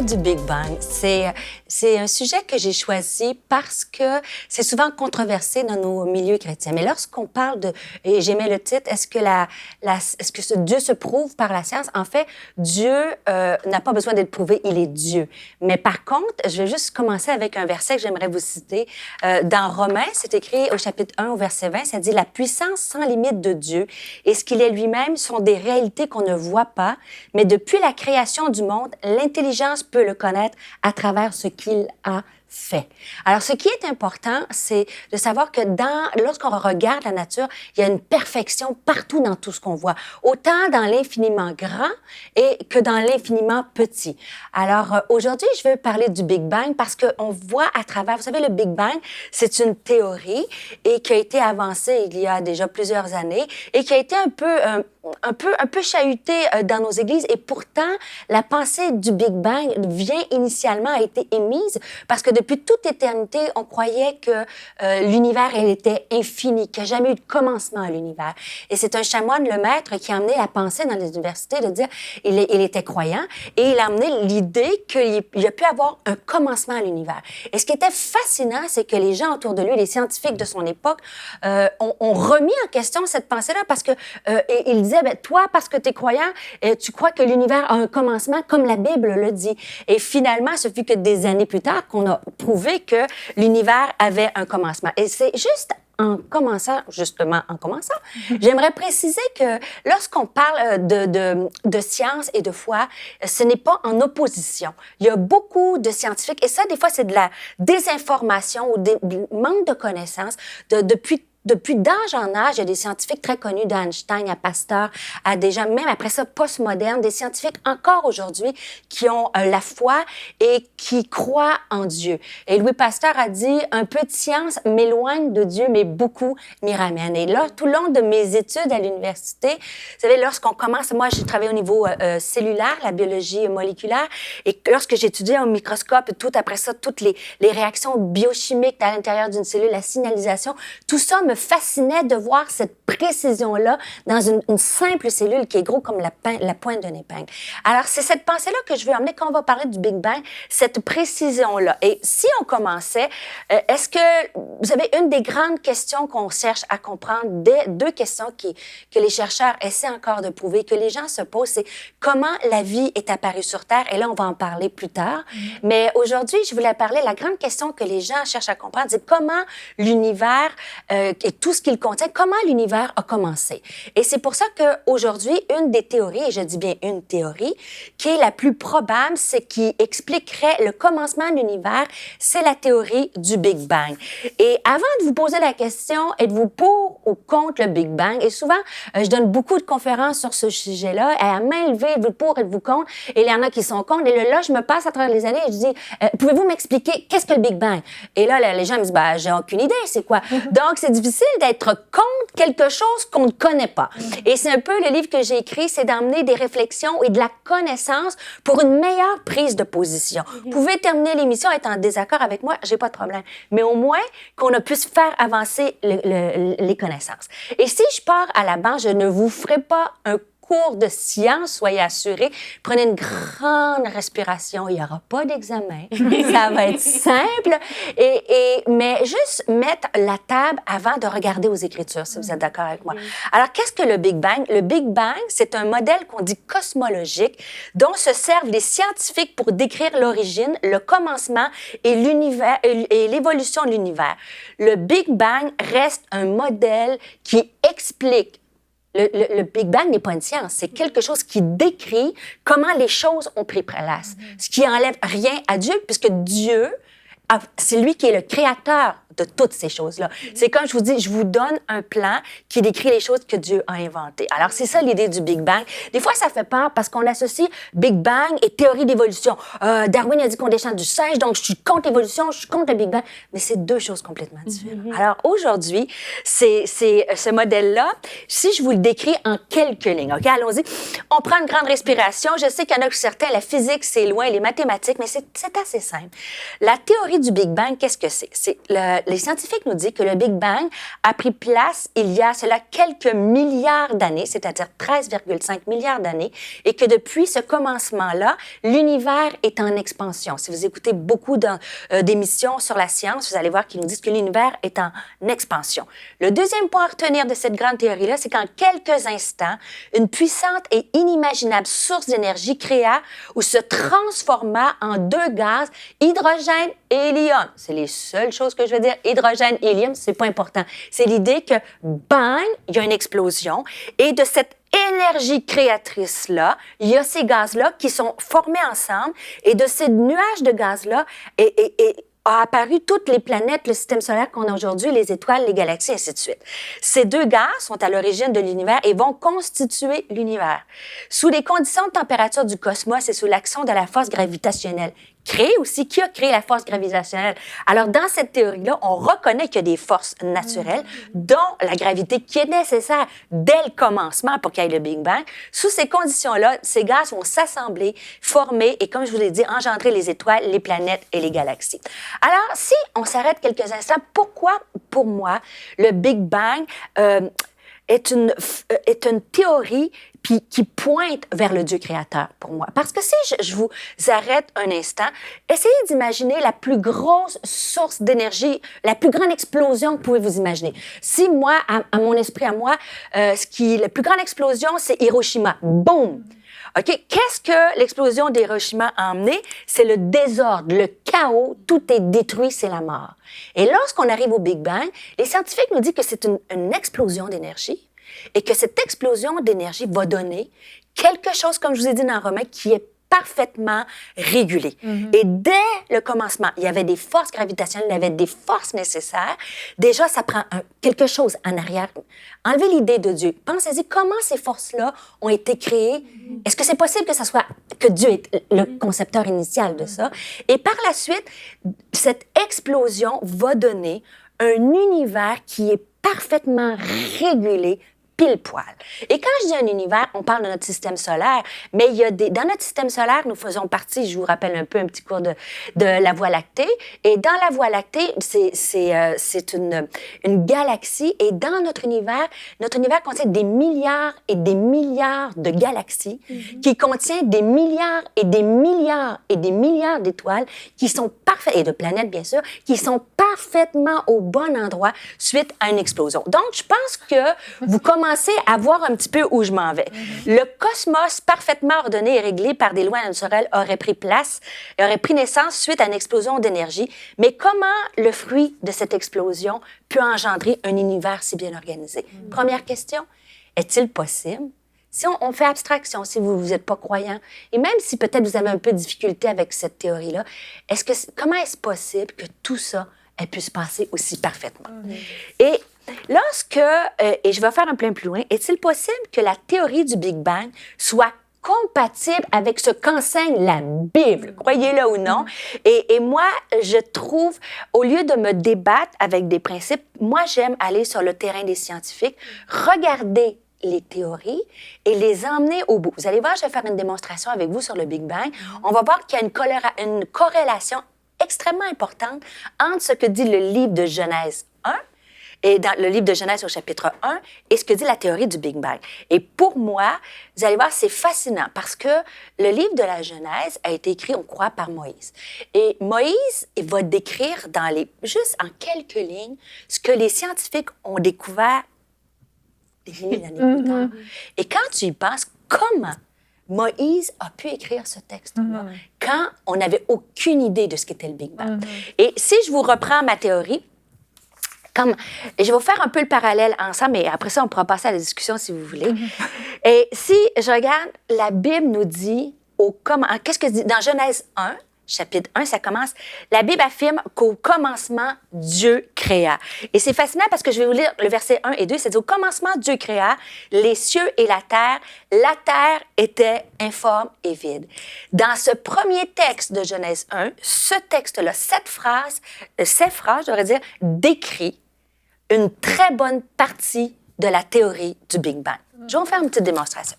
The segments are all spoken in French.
théorie du Big Bang, c'est un sujet que j'ai choisi parce que c'est souvent controversé dans nos milieux chrétiens. Mais lorsqu'on parle de, et j'aimais le titre, est-ce que Dieu se prouve par la science? En fait, Dieu n'a pas besoin d'être prouvé, il est Dieu. Mais par contre, je vais juste commencer avec un verset que j'aimerais vous citer. Dans Romains, c'est écrit au chapitre 1, au verset 20, ça dit « La puissance sans limite de Dieu et ce qu'il est lui-même sont des réalités qu'on ne voit pas, mais depuis la création du monde, l'intelligence peut le connaître à travers ce qu'il a fait. » Alors, ce qui est important, c'est de savoir que lorsqu'on regarde la nature, il y a une perfection partout dans tout ce qu'on voit, autant dans l'infiniment grand que dans l'infiniment petit. Alors, aujourd'hui, je veux parler du Big Bang parce qu'on voit à travers, vous savez, le Big Bang, c'est une théorie et qui a été avancée il y a déjà plusieurs années et qui a été un peu chahutée dans nos églises. Et pourtant, la pensée du Big Bang initialement a été émise parce que depuis toute éternité, on croyait que l'univers, il était infini, qu'il n'y a jamais eu de commencement à l'univers. Et c'est un chanoine, le maître, qui a amené la pensée dans les universités de dire, il était croyant, et il a amené l'idée qu'il a pu avoir un commencement à l'univers. Et ce qui était fascinant, c'est que les gens autour de lui, les scientifiques de son époque, ont remis en question cette pensée-là parce que ils disaient, ben, toi, parce que tu es croyant, tu crois que l'univers a un commencement comme la Bible le dit. Et finalement, ce fut que des années plus tard qu'on a prouvé que l'univers avait un commencement. Et c'est juste en commençant, j'aimerais préciser que lorsqu'on parle de science et de foi, ce n'est pas en opposition. Il y a beaucoup de scientifiques, et ça, des fois, c'est de la désinformation ou du manque de connaissances. Depuis d'âge en âge, il y a des scientifiques très connus, d'Einstein à Pasteur, à des gens, même après ça, postmodernes, des scientifiques encore aujourd'hui qui ont la foi et qui croient en Dieu. Et Louis Pasteur a dit, un peu de science m'éloigne de Dieu, mais beaucoup m'y ramène. Et là, tout le long de mes études à l'université, vous savez, lorsqu'on commence, moi, j'ai travaillé au niveau cellulaire, la biologie moléculaire, et lorsque j'étudiais au microscope, tout après ça, toutes les réactions biochimiques à l'intérieur d'une cellule, la signalisation, tout ça me fascinait de voir cette précision-là dans une simple cellule qui est gros comme la pointe d'une épingle. Alors, c'est cette pensée-là que je veux emmener quand on va parler du Big Bang, cette précision-là. Et si on commençait, est-ce que, vous savez, une des grandes questions qu'on cherche à comprendre, deux questions que les chercheurs essaient encore de prouver, que les gens se posent, c'est comment la vie est apparue sur Terre. Et là, on va en parler plus tard. Mais aujourd'hui, je voulais parler, la grande question que les gens cherchent à comprendre, c'est comment l'univers et tout ce qu'il contient, comment l'univers a commencé. Et c'est pour ça qu'aujourd'hui, une des théories, et je dis bien une théorie, qui est la plus probable, c'est qui expliquerait le commencement de l'univers, c'est la théorie du Big Bang. Et avant de vous poser la question, êtes-vous pour ou contre le Big Bang? Et souvent, je donne beaucoup de conférences sur ce sujet-là, à main levée, êtes-vous pour, êtes-vous contre? Et il y en a qui sont contre. Et là, je me passe à travers les années et je dis, pouvez-vous m'expliquer qu'est-ce que le Big Bang? Et là, les gens me disent, ben, j'ai aucune idée, c'est quoi? Donc, c'est difficile d'être contre quelque chose qu'on ne connaît pas. Et c'est un peu le livre que j'ai écrit, c'est d'emmener des réflexions et de la connaissance pour une meilleure prise de position. Vous pouvez terminer l'émission être en désaccord avec moi, j'ai pas de problème. Mais au moins, qu'on puisse faire avancer les connaissances. Et si je pars à la base, je ne vous ferai pas un cours de science, soyez assurés. Prenez une grande respiration. Il n'y aura pas d'examen. Ça va être simple. Mais juste mettre la table avant de regarder aux Écritures, si vous êtes d'accord avec moi. Alors, qu'est-ce que le Big Bang? Le Big Bang, c'est un modèle qu'on dit cosmologique dont se servent les scientifiques pour décrire l'origine, le commencement et l'univers et l'évolution de l'univers. Le Big Bang reste un modèle qui explique. Le Big Bang n'est pas une science, c'est quelque chose qui décrit comment les choses ont pris place. Ce qui enlève rien à Dieu, puisque Dieu, c'est lui qui est le créateur de toutes ces choses-là. C'est comme je vous dis, je vous donne un plan qui décrit les choses que Dieu a inventées. Alors, c'est ça l'idée du Big Bang. Des fois, ça fait peur parce qu'on associe Big Bang et théorie d'évolution. Darwin a dit qu'on descend du singe, donc je suis contre l'évolution, je suis contre le Big Bang. Mais c'est deux choses complètement différentes. Alors, aujourd'hui, c'est ce modèle-là. Si je vous le décris en quelques lignes, OK? Allons-y. On prend une grande respiration. Je sais qu'il y en a certains, la physique, c'est loin, les mathématiques, mais c'est assez simple. La théorie du Big Bang, qu'est-ce que c'est? les scientifiques nous disent que le Big Bang a pris place il y a cela quelques milliards d'années, c'est-à-dire 13,5 milliards d'années, et que depuis ce commencement-là, l'univers est en expansion. Si vous écoutez beaucoup d'émissions sur la science, vous allez voir qu'ils nous disent que l'univers est en expansion. Le deuxième point à retenir de cette grande théorie-là, c'est qu'en quelques instants, une puissante et inimaginable source d'énergie créa ou se transforma en deux gaz, hydrogène et hélium. C'est les seules choses que je veux dire. Hydrogène, hélium, c'est pas important. C'est l'idée que, bang, il y a une explosion et de cette énergie créatrice-là, il y a ces gaz-là qui sont formés ensemble et de ces nuages de gaz-là a apparu toutes les planètes, le système solaire qu'on a aujourd'hui, les étoiles, les galaxies, ainsi de suite. Ces deux gaz sont à l'origine de l'univers et vont constituer l'univers. Sous les conditions de température du cosmos et sous l'action de la force gravitationnelle, qui a créé la force gravitationnelle? Alors, dans cette théorie-là, on reconnaît qu'il y a des forces naturelles, dont la gravité qui est nécessaire dès le commencement pour qu'il y ait le Big Bang. Sous ces conditions-là, ces gaz vont s'assembler, former et, comme je vous l'ai dit, engendrer les étoiles, les planètes et les galaxies. Alors, si on s'arrête quelques instants, pourquoi, pour moi, le Big Bang est une théorie qui pointe vers le Dieu créateur pour moi? Parce que si je vous arrête un instant, essayez d'imaginer la plus grosse source d'énergie, la plus grande explosion que vous pouvez vous imaginer. Si moi, à mon esprit, à moi, la plus grande explosion, c'est Hiroshima. Boum! OK? Qu'est-ce que l'explosion d'Hiroshima a emmené? C'est le désordre, le chaos, tout est détruit, c'est la mort. Et lorsqu'on arrive au Big Bang, les scientifiques nous disent que c'est une explosion d'énergie et que cette explosion d'énergie va donner quelque chose, comme je vous ai dit dans Romain, qui est parfaitement régulé. Et dès le commencement, il y avait des forces gravitationnelles, il y avait des forces nécessaires. Déjà, ça prend quelque chose en arrière. Enlevez l'idée de Dieu. Pensez-y comment ces forces-là ont été créées. Est-ce que c'est possible que Dieu est le concepteur initial de ça? Et par la suite, cette explosion va donner un univers qui est parfaitement régulé, pile poil. Et quand je dis un univers, on parle de notre système solaire, mais il y a dans notre système solaire, nous faisons partie, je vous rappelle un peu un petit cours de la Voie lactée, et dans la Voie lactée, c'est une galaxie, et dans notre univers contient des milliards et des milliards de galaxies, qui contient des milliards et des milliards et des milliards d'étoiles qui sont parfaites, et de planètes bien sûr, qui sont parfaitement au bon endroit suite à une explosion. Donc, je pense que vous commencez à voir un petit peu où je m'en vais. Le cosmos, parfaitement ordonné et réglé par des lois naturelles, aurait pris naissance suite à une explosion d'énergie. Mais comment le fruit de cette explosion peut engendrer un univers si bien organisé? Première question, est-il possible? Si on fait abstraction, si vous n'êtes pas croyant, et même si peut-être vous avez un peu de difficulté avec cette théorie-là, comment est-ce possible que tout ça ait pu se passer aussi parfaitement? Et et je vais faire un peu plus loin, est-il possible que la théorie du Big Bang soit compatible avec ce qu'enseigne la Bible, croyez-le ou non? Et moi, je trouve, au lieu de me débattre avec des principes, moi, j'aime aller sur le terrain des scientifiques, regarder les théories et les emmener au bout. Vous allez voir, je vais faire une démonstration avec vous sur le Big Bang. On va voir qu'il y a une corrélation extrêmement importante entre ce que dit le livre de Genèse 1 et dans le livre de Genèse au chapitre 1 et ce que dit la théorie du Big Bang. Et pour moi, vous allez voir, c'est fascinant parce que le livre de la Genèse a été écrit, on croit, par Moïse. Et Moïse, il va décrire juste en quelques lignes ce que les scientifiques ont découvert des milliers d'années plus tard. Et quand tu y penses, comment Moïse a pu écrire ce texte-là quand on n'avait aucune idée de ce qu'était le Big Bang? Et si je vous reprends ma théorie, je vais vous faire un peu le parallèle ensemble, mais après ça, on pourra passer à la discussion si vous voulez. Et si je regarde, la Bible nous dit, qu'est-ce que dit dans Genèse 1, chapitre 1, ça commence, la Bible affirme qu'au commencement, Dieu créa. Et c'est fascinant parce que je vais vous lire le verset 1 et 2, c'est dit, au commencement, Dieu créa les cieux et la terre était informe et vide. Dans ce premier texte de Genèse 1, ce texte-là, ces phrases, je devrais dire, décrit une très bonne partie de la théorie du Big Bang. Je vais vous faire une petite démonstration.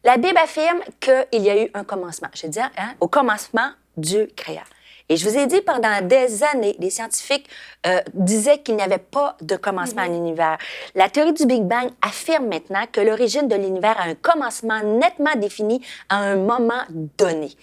La Bible affirme qu'il y a eu un commencement. Je veux dire, au commencement, Dieu créa. Et je vous ai dit, pendant des années, les scientifiques disaient qu'il n'y avait pas de commencement à l'univers. La théorie du Big Bang affirme maintenant que l'origine de l'univers a un commencement nettement défini à un moment donné.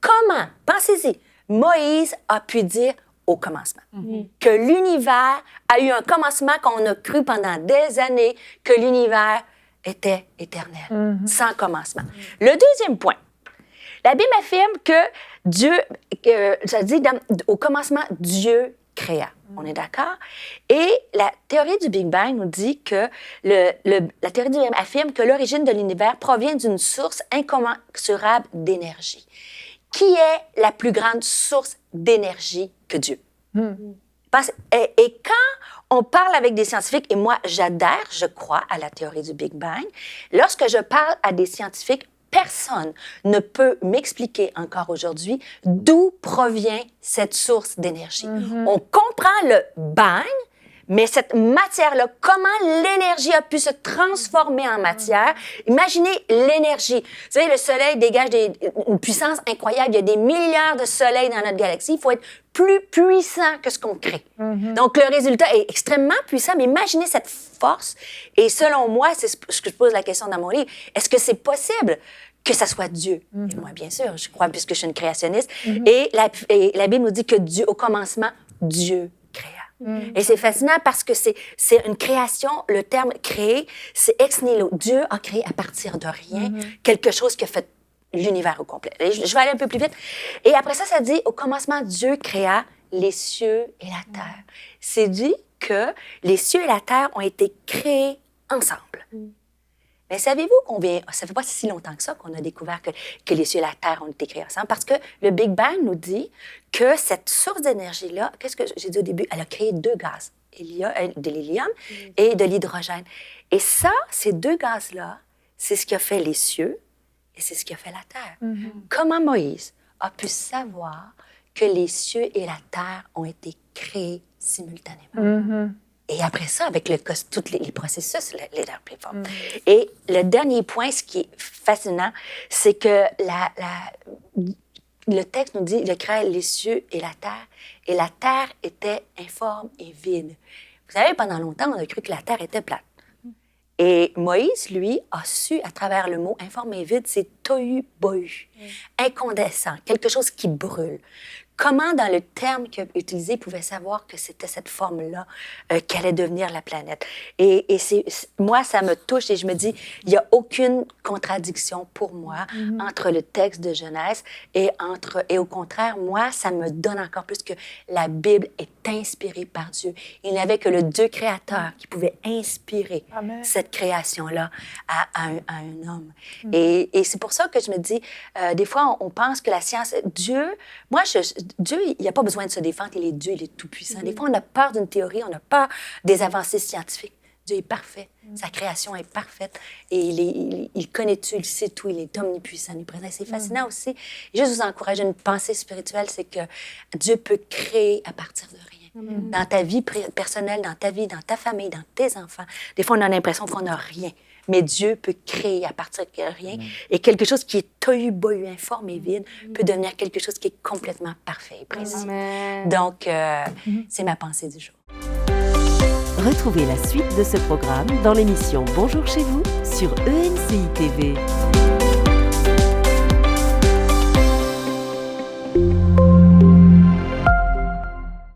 Comment, pensez-y, Moïse a pu dire au commencement que l'univers a eu un commencement qu'on a cru pendant des années que l'univers était éternel, sans commencement. Le deuxième point, la Bible affirme que Dieu, ça dit au commencement, Dieu créa. On est d'accord? Et la théorie du Big Bang nous dit que la théorie du Big Bang affirme que l'origine de l'univers provient d'une source incommensurable d'énergie. Qui est la plus grande source d'énergie que Dieu? Et quand on parle avec des scientifiques, et moi j'adhère, je crois, à la théorie du Big Bang, lorsque je parle à des scientifiques, personne ne peut m'expliquer encore aujourd'hui d'où provient cette source d'énergie. On comprend le bang, mais cette matière-là, comment l'énergie a pu se transformer en matière? Imaginez l'énergie. Vous savez, le Soleil dégage une puissance incroyable. Il y a des milliards de soleils dans notre galaxie. Il faut être plus puissant que ce qu'on crée. Donc, le résultat est extrêmement puissant, mais imaginez cette force. Et selon moi, c'est ce que je pose la question dans mon livre. Est-ce que c'est possible que ça soit Dieu? Et moi, bien sûr, je crois, puisque je suis une créationniste. Et la Bible nous dit que Dieu, au commencement, Dieu créa. Et c'est fascinant parce que c'est une création, le terme créer, c'est ex nihilo. Dieu a créé à partir de rien quelque chose qui a fait l'univers au complet. Et je vais aller un peu plus vite. Et après ça, ça dit, au commencement, Dieu créa les cieux et la terre. C'est dit que les cieux et la terre ont été créés ensemble. Mais savez-vous ça fait pas si longtemps que ça qu'on a découvert que les cieux et la terre ont été créés ensemble? Parce que le Big Bang nous dit que cette source d'énergie-là, qu'est-ce que j'ai dit au début? Elle a créé 2 gaz, de l'hélium et de l'hydrogène. Et ça, ces 2 gaz-là, c'est ce qui a fait les cieux et c'est ce qui a fait la terre. Comment Moïse a pu savoir que les cieux et la terre ont été créés simultanément? Et après ça, avec tous les processus, les formes. Et le dernier point, ce qui est fascinant, c'est que le texte nous dit « Il créa les cieux et la terre était informe et vide ». Vous savez, pendant longtemps, on a cru que la terre était plate. Et Moïse, lui, a su, à travers le mot informe et vide, c'est tohu-bohu, incandescent, quelque chose qui brûle. Comment, dans le terme qu'il a utilisé, il pouvait savoir que c'était cette forme-là qu'allait devenir la planète? Et moi, ça me touche et je me dis, il n'y a aucune contradiction pour moi entre le texte de Genèse et au contraire, moi, ça me donne encore plus que la Bible est inspirée par Dieu. Il n'y avait que le Dieu créateur qui pouvait inspirer cette création-là à un homme. Et c'est pour ça que je me dis, des fois, on pense que la science... Dieu, il n'a pas besoin de se défendre, il est Dieu, il est tout-puissant. Des fois, on a peur d'une théorie, on a peur des avancées scientifiques. Dieu est parfait, sa création est parfaite et il connaît tout, il sait tout, il est omnipuissant, il est présent. C'est fascinant aussi. Et juste vous encourager une pensée spirituelle, c'est que Dieu peut créer à partir de rien. Dans ta vie personnelle, dans ta vie, dans ta famille, dans tes enfants. Des fois, on a l'impression qu'on n'a rien. Mais Dieu peut créer à partir de rien. Et quelque chose qui est tohu-bohu, informe et vide, peut devenir quelque chose qui est complètement parfait et précis. Donc, c'est ma pensée du jour. Retrouvez la suite de ce programme dans l'émission Bonjour chez vous sur ENCI TV.